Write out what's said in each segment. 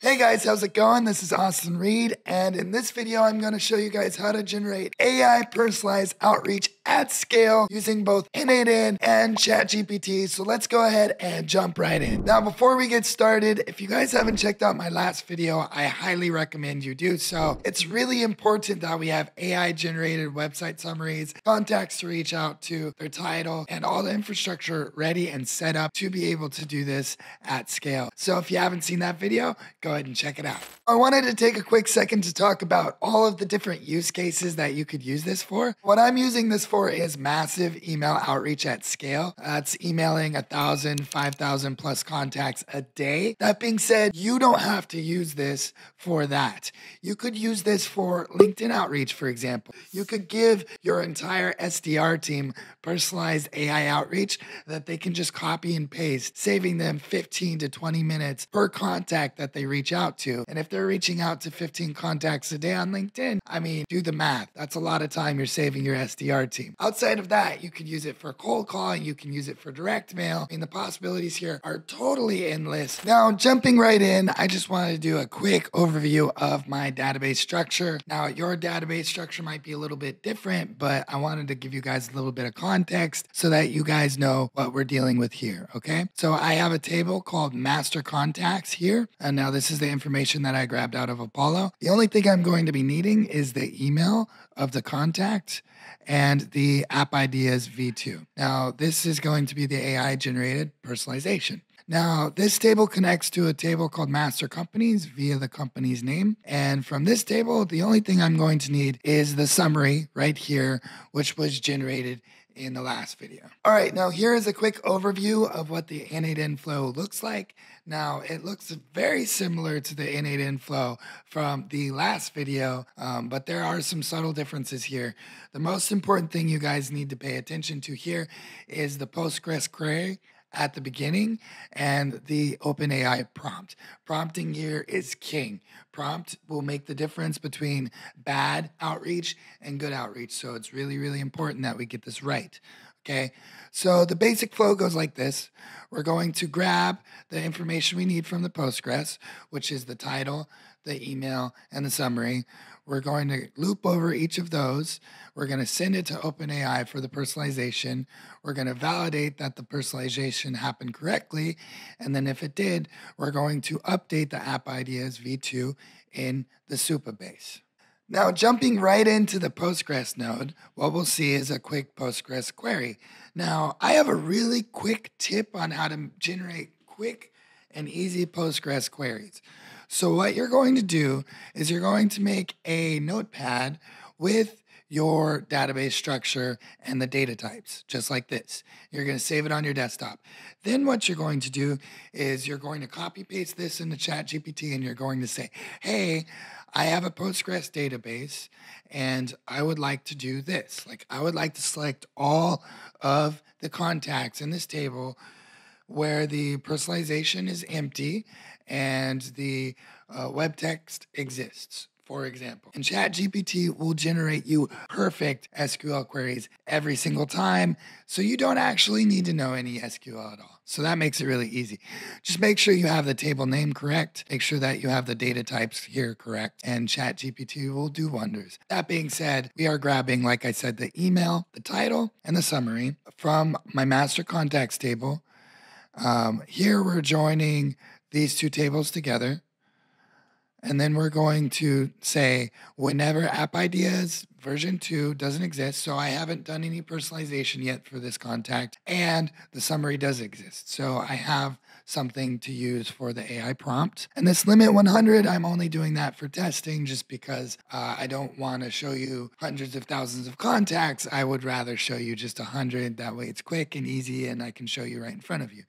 Hey guys, how's it going? This is Austin Reed, and in this video, I'm going to show you guys how to generate AI personalized outreach at scale using both N8N and ChatGPT. So let's go ahead and jump right in. Now, before we get started, if you guys haven't checked out my last video, I highly recommend you do so. It's really important that we have AI generated website summaries, contacts to reach out to, their title, and all the infrastructure ready and set up to be able to do this at scale. So if you haven't seen that video, go ahead and check it out. I wanted to take a quick second to talk about all of the different use cases that you could use this for. What I'm using this for is massive email outreach at scale. That's emailing 1,000, 5,000 plus contacts a day. That being said, you don't have to use this for that. You could use this for LinkedIn outreach, for example. You could give your entire SDR team personalized AI outreach that they can just copy and paste, saving them 15 to 20 minutes per contact that they reach out to. And if they're reaching out to 15 contacts a day on LinkedIn, I mean, do the math. That's a lot of time you're saving your SDR team. Outside of that, you can use it for cold calling, you can use it for direct mail. I mean, the possibilities here are totally endless. Now, jumping right in, I just wanted to do a quick overview of my database structure. Now, your database structure might be a little bit different, but I wanted to give you guys a little bit of context so that you guys know what we're dealing with here, okay? So I have a table called master contacts here, and now this is the information that I grabbed out of Apollo. The only thing I'm going to be needing is the email of the contact and the app ID is V2. Now, this is going to be the AI generated personalization. Now, this table connects to a table called master companies via the company's name. And from this table, the only thing I'm going to need is the summary right here, which was generated in the last video. All right, now here is a quick overview of what the N8N flow looks like. Now, it looks very similar to the N8N flow from the last video, but there are some subtle differences here. The most important thing you guys need to pay attention to here is the Postgres query at the beginning and the OpenAI prompt. Prompting here is king. Prompt will make the difference between bad outreach and good outreach. So it's really, really important that we get this right. Okay, so the basic flow goes like this. We're going to grab the information we need from the Postgres, which is the title, the email, and the summary. We're going to loop over each of those. We're going to send it to OpenAI for the personalization. We're going to validate that the personalization happened correctly. And then if it did, we're going to update the app ID as V2 in the Supabase. Now, jumping right into the Postgres node, what we'll see is a quick Postgres query. Now, I have a really quick tip on how to generate quick and easy Postgres queries. So what you're going to do is you're going to make a notepad with your database structure and the data types, just like this. You're going to save it on your desktop. Then what you're going to do is you're going to copy paste this into ChatGPT and you're going to say, hey, I have a Postgres database and I would like to do this. Like I would like to select all of the contacts in this table where the personalization is empty and the web text exists, for example. And ChatGPT will generate you perfect SQL queries every single time, so you don't actually need to know any SQL at all. So that makes it really easy. Just make sure you have the table name correct, make sure that you have the data types here correct, and ChatGPT will do wonders. That being said, we are grabbing, like I said, the email, the title, and the summary from my master contacts table. Here we're joining these two tables together. And then we're going to say whenever app ideas version 2 doesn't exist, so I haven't done any personalization yet for this contact, and the summary does exist. So I have something to use for the AI prompt. And this limit 100, I'm only doing that for testing just because I don't want to show you hundreds of thousands of contacts. I would rather show you just 100. That way it's quick and easy and I can show you right in front of you.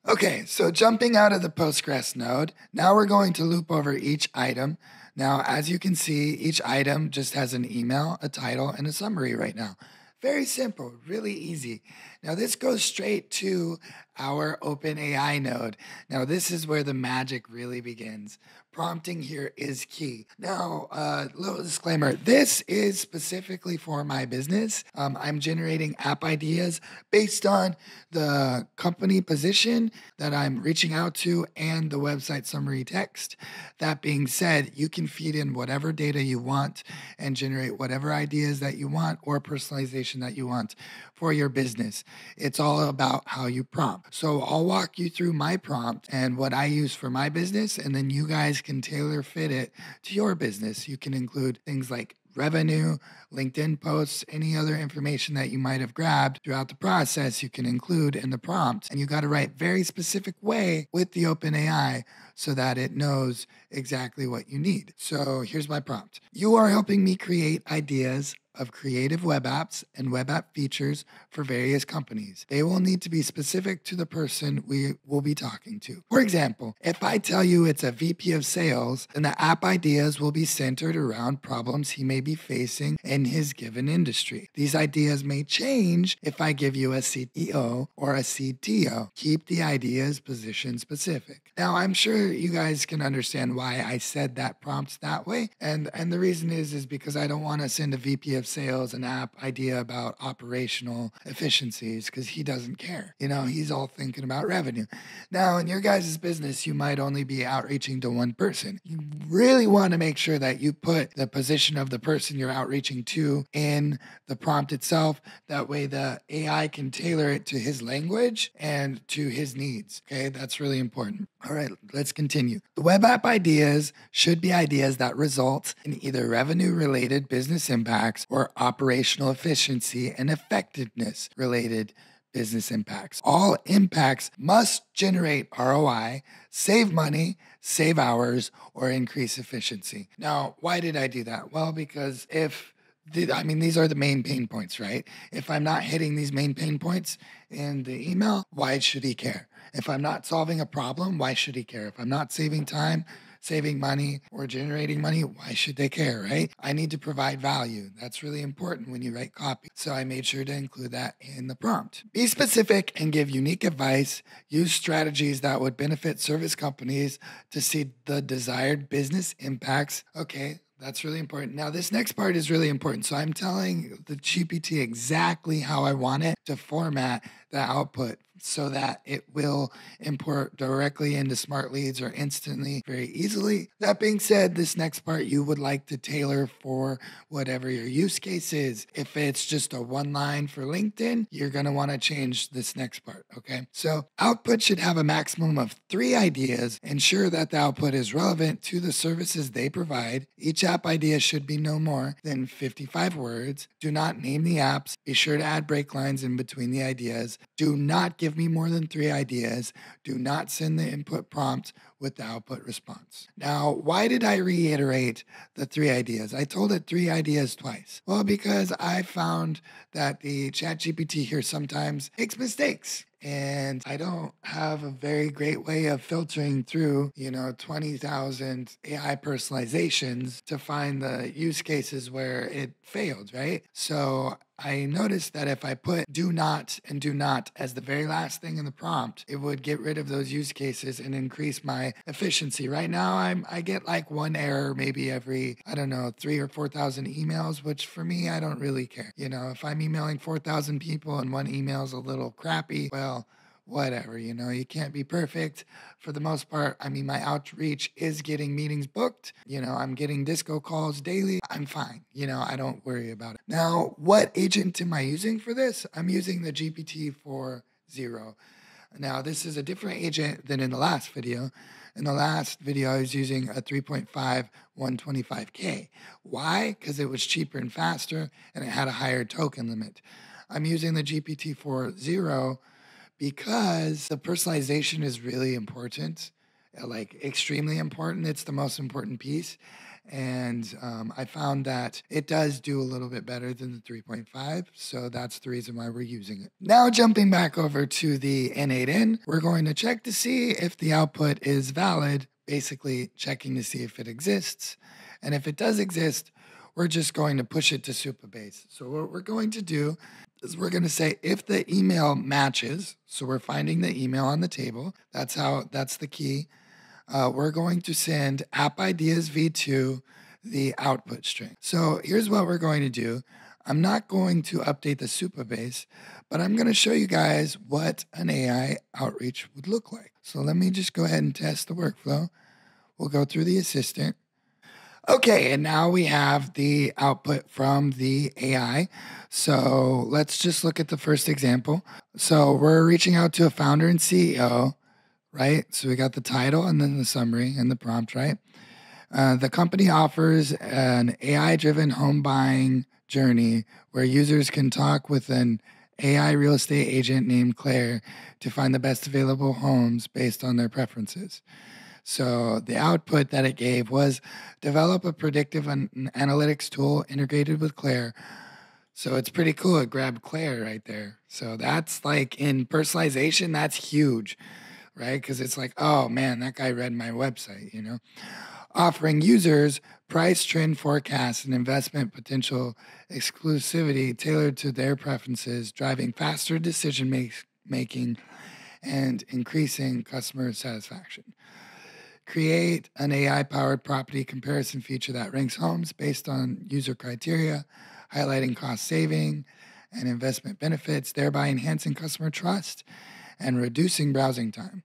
Okay, so jumping out of the Postgres node, now we're going to loop over each item. Now, as you can see, each item just has an email, a title, and a summary right now. Very simple, really easy. Now this goes straight to our OpenAI node. Now this is where the magic really begins. Prompting here is key. Now, little disclaimer, this is specifically for my business. I'm generating app ideas based on the company position that I'm reaching out to and the website summary text. That being said, you can feed in whatever data you want and generate whatever ideas that you want or personalization that you want for your business. It's all about how you prompt. So I'll walk you through my prompt and what I use for my business, and then you guys can tailor fit it to your business. You can include things like revenue, LinkedIn posts, any other information that you might have grabbed throughout the process, you can include in the prompt. And you got to write very specific way with the OpenAI so that it knows exactly what you need. So here's my prompt. You are helping me create ideas of creative web apps and web app features for various companies. They will need to be specific to the person we will be talking to. For example, if I tell you it's a VP of sales, then the app ideas will be centered around problems he may be facing in his given industry. These ideas may change if I give you a CEO or a CTO. Keep the ideas position specific. Now, I'm sure you guys can understand why I said that prompt that way. And the reason is because I don't want to send a VP of sales an app idea about operational efficiencies because he doesn't care. He's all thinking about revenue. Now, in your guys' business, you might only be outreaching to one person. You really want to make sure that you put the position of the person you're outreaching to in the prompt itself. That way the AI can tailor it to his language and to his needs. Okay, that's really important. All right, let's continue. The web app ideas should be ideas that result in either revenue-related business impacts or operational efficiency and effectiveness-related business impacts. All impacts must generate ROI, save money, save hours, or increase efficiency. Now, why did I do that? Well, because these are the main pain points, right? If I'm not hitting these main pain points in the email, why should he care? If I'm not solving a problem, why should he care? If I'm not saving time, saving money, or generating money, why should they care, right? I need to provide value. That's really important when you write copy. So I made sure to include that in the prompt. Be specific and give unique advice. Use strategies that would benefit service companies to see the desired business impacts. Okay, that's really important. Now, this next part is really important. So I'm telling the GPT exactly how I want it to format the output so that it will import directly into Smart Leads or instantly, very easily. That being said, this next part you would like to tailor for whatever your use case is. If it's just a one line for LinkedIn, you're going to want to change this next part, okay? So output should have a maximum of 3 ideas. Ensure that the output is relevant to the services they provide. Each app idea should be no more than 55 words. Do not name the apps. Be sure to add break lines in between the ideas. Do not give me more than 3 ideas. Do not send the input prompt with the output response. Now, why did I reiterate the 3 ideas? I told it 3 ideas twice. Well, because I found that the ChatGPT here sometimes makes mistakes. And I don't have a very great way of filtering through, 20,000 AI personalizations to find the use cases where it failed, right? So I noticed that if I put do not and do not as the very last thing in the prompt, it would get rid of those use cases and increase my efficiency. Right now, I get like 1 error maybe every, 3,000 or 4,000 emails, which for me, I don't really care. If I'm emailing 4,000 people and one email's a little crappy, well, whatever, you can't be perfect for the most part. My outreach is getting meetings booked. I'm getting disco calls daily. I'm fine. I don't worry about it. Now, what agent am I using for this? I'm using the GPT-4.0. Now, this is a different agent than in the last video. In the last video, I was using a 3.5 125K. Why? Because it was cheaper and faster, and it had a higher token limit. I'm using the GPT-4.0 because the personalization is really important, like extremely important. It's the most important piece. And I found that it does do a little bit better than the 3.5. So that's the reason why we're using it. Now jumping back over to the N8N, we're going to check to see if the output is valid, basically checking to see if it exists. And if it does exist, we're just going to push it to Supabase. So what we're going to do is we're going to say if the email matches, so we're finding the email on the table. That's the key. We're going to send app ideas v2 the output string. So here's what we're going to do. I'm not going to update the Supabase, but I'm going to show you guys what an AI outreach would look like. So let me just go ahead and test the workflow. We'll go through the assistant. Okay, and now we have the output from the AI. So let's just look at the first example. So we're reaching out to a founder and CEO, right? So we got the title and then the summary and the prompt, right? The company offers an AI-driven home buying journey where users can talk with an AI real estate agent named Claire to find the best available homes based on their preferences. So the output that it gave was develop a predictive analytics tool integrated with Claire. So it's pretty cool. It grabbed Claire right there. So that's like in personalization, that's huge, right? Because it's like, oh man, that guy read my website, you know? Offering users price trend forecasts and investment potential exclusivity tailored to their preferences, driving faster decision making and increasing customer satisfaction. Create an AI-powered property comparison feature that ranks homes based on user criteria, highlighting cost saving and investment benefits, thereby enhancing customer trust and reducing browsing time.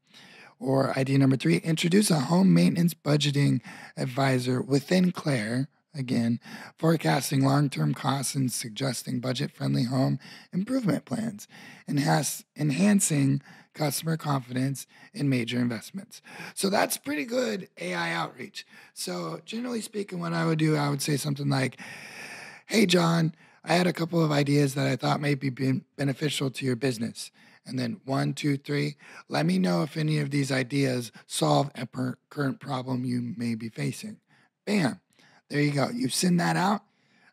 Or idea number 3, introduce a home maintenance budgeting advisor within Claire, again, forecasting long-term costs and suggesting budget-friendly home improvement plans, enhancing customer confidence in major investments. So that's pretty good AI outreach. So generally speaking, what I would do, I would say something like, hey, John, I had a couple of ideas that I thought may be beneficial to your business. And then 1, 2, 3, let me know if any of these ideas solve a current problem you may be facing. Bam. There you go. You send that out.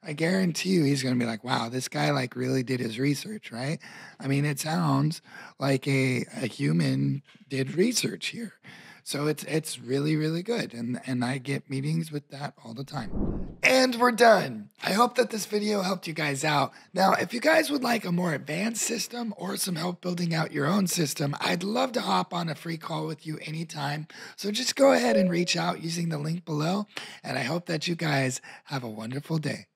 I guarantee you he's going to be like, wow, this guy like really did his research, right? I mean, it sounds like a human did research here. So it's really, really good. And I get meetings with that all the time. And we're done. I hope that this video helped you guys out. Now, if you guys would like a more advanced system or some help building out your own system, I'd love to hop on a free call with you anytime. So just go ahead and reach out using the link below. And I hope that you guys have a wonderful day.